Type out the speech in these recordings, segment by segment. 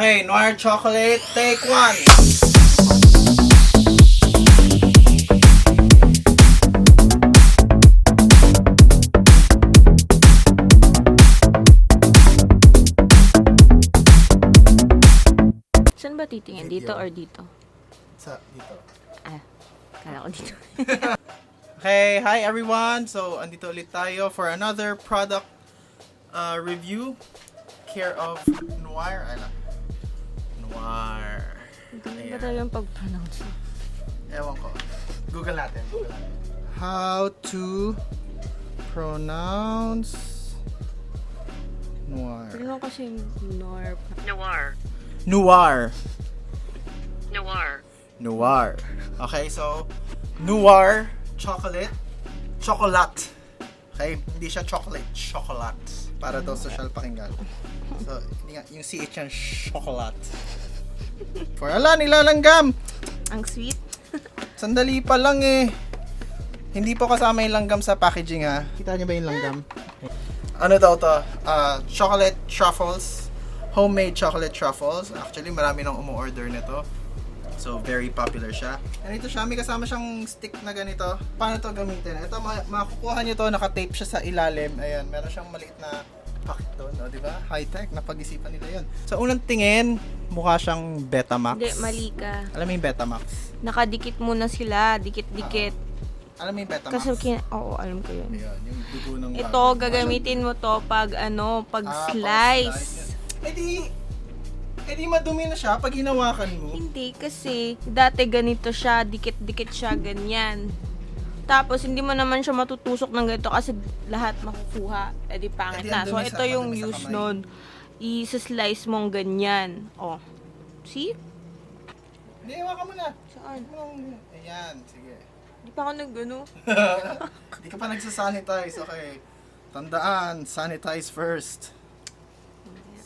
Okay, Noir Chocolate, take one! Saan ba titingin? Dito or dito? Dito. Kala ko dito. Okay, hi everyone! So, andito ulit tayo for another product review care of Noir. Noir. Hindi ba talagang pag-pronounce? Ewan ko. Google natin. How to pronounce Noir. Pero kasi Noir. Noir. Okay, so Noir Chocolat. Okay, hindi siya chocolate. Para daw social pakinggan. So, yung CH yan, chocolate. For nilalanggam. Ang sweet. Sandali pa lang eh. Hindi po kasama yung langgam sa packaging ha. Kita niyo ba yung langgam? Ano daw to? Chocolate truffles. Homemade chocolate truffles. Actually, marami nang umu-order nito. So, very popular siya. And ito siya, may kasama siyang stick na ganito. Paano to gamitin? Ito, makukuha niyo to, naka-tape siya sa ilalim. Ayan, meron siyang maliit na packet doon, no? Di ba? High-tech, napag-isipan nila yun. So, unang tingin, mukha siyang Betamax. Hindi, mali ka. Alam mo yung Betamax? Nakadikit muna sila. Dikit-dikit. Alam mo yung Betamax? Oo, alam ko yun. Ayan, yung dugo ng Ito, gagamitin mo to pag slice. Eh di madumi na siya pag hinawakan mo. Hindi, kasi dati ganito siya, dikit-dikit siya, ganyan. Tapos, hindi mo naman siya matutusok ng ganito kasi lahat makukuha. Eh di pangit na. So, ito yung use nun. I-slice mong ganyan. Oh. See? Hindi, hawakan mo na. Saan? Ayan, sige. Hindi pa ako nag-ano. Hindi ka pa nagsasanitize, okay. Tandaan, sanitize first.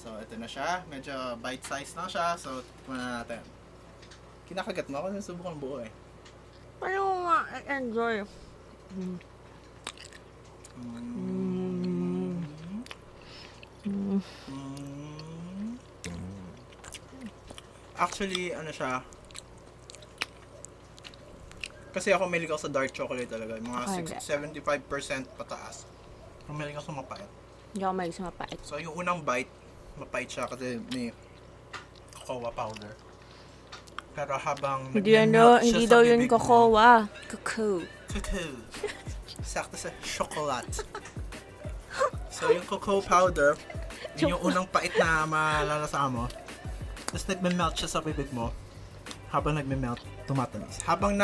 So, ito na siya. Medyo bite-size na siya. So, tikman na natin. Kinakagat mo ako, nasubukan buo eh. Paano nga enjoy? Actually, ano siya, kasi ako mahilig ako sa dark chocolate talaga. Mga 75% pataas. Mahilig ako sa mapait. Hindi ako mahilig sa mapait. So, yung unang bite, mapait siya kasi may cocoa powder. Pero habang nag-melt siya Hindi sa daw yun bibig mo, cocoa. Cocoa. Sakto sa chocolate. So, yung cocoa powder, yun yung unang pait na malalasa mo. Tapos nagme-melt siya sa bibig mo. Habang nagme-melt, tumatamis. Habang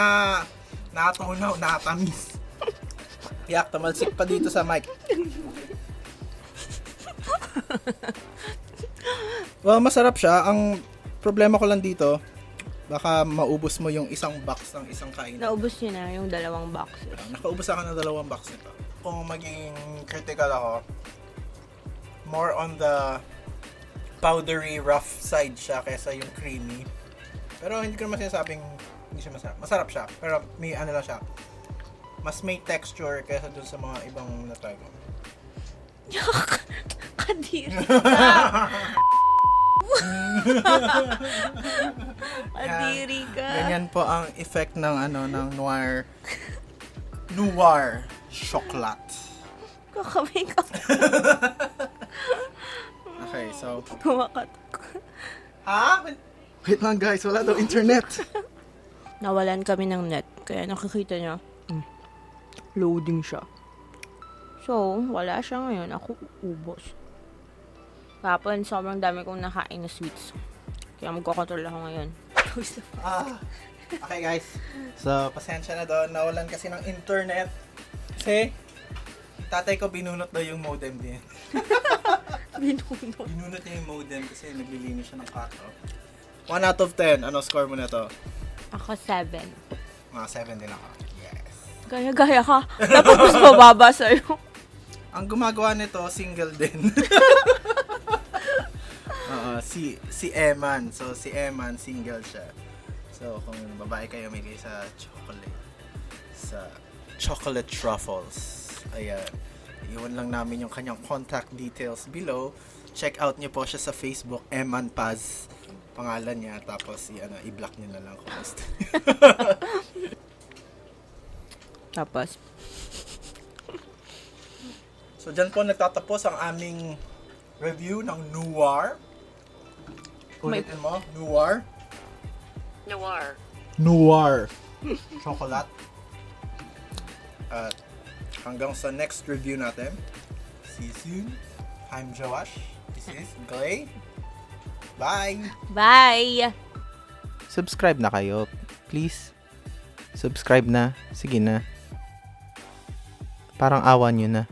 natunaw, natamis. Yak, tamalsik pa dito sa mic. Well, masarap siya. Ang problema ko lang dito, baka maubos mo yung isang box ng isang kainan. Naubos niyo na yung 2 boxes. Nakaubos ako ng 2 box nito. Kung maging critical ako, more on the powdery rough side siya kaysa yung creamy. Pero hindi ko naman sinasabing hindi siya masarap. Masarap siya, pero may ano lang siya. Mas may texture kaysa dun sa mga ibang na-try ko. Kadiri ka. Kadiri ka. Ganyan po ang effect ng ng Noir Chocolat. Kakamay ka. Okay, so Kumakatok. ha? Wait lang guys, wala daw internet. Nawalan kami ng net. Kaya nakikita niya, loading siya. So, wala siya ngayon. Ako ubos. Kapon, sobrang dami kong nakain na sweets. Kaya magkocontrol ako ngayon. Okay guys. So, pasensya na doon. Nawalan kasi ng internet. Kasi, tatay ko binunot daw yung modem din. Binunod. Binunot niya yung modem kasi naglilinis siya ng kato. 1 out of 10. Ano score mo na to? Ako 7. Mga 7 din ako. Yes. Gaya-gaya ka. Dapat mas mababa sa'yo. Ang gumagawa nito, single din. Si Eman. So, si Eman, single siya. So, kung babae kayo, may sa chocolate. Sa chocolate truffles. Ayan. Iwan lang namin yung kanyang contact details below. Check out niyo po siya sa Facebook, Eman Paz. pangalan niya, tapos i-block niyo na lang kung gusto. Tapos, So, dyan po nagtatapos ang aming review ng Noir. Ulitin mo, Noir. Noir. Noir. Chocolat. At hanggang sa next review natin. See you soon. I'm Joash. This is Glay. Bye! bye! Subscribe na kayo. Please. Subscribe na. Sige na. Parang awa nyo na.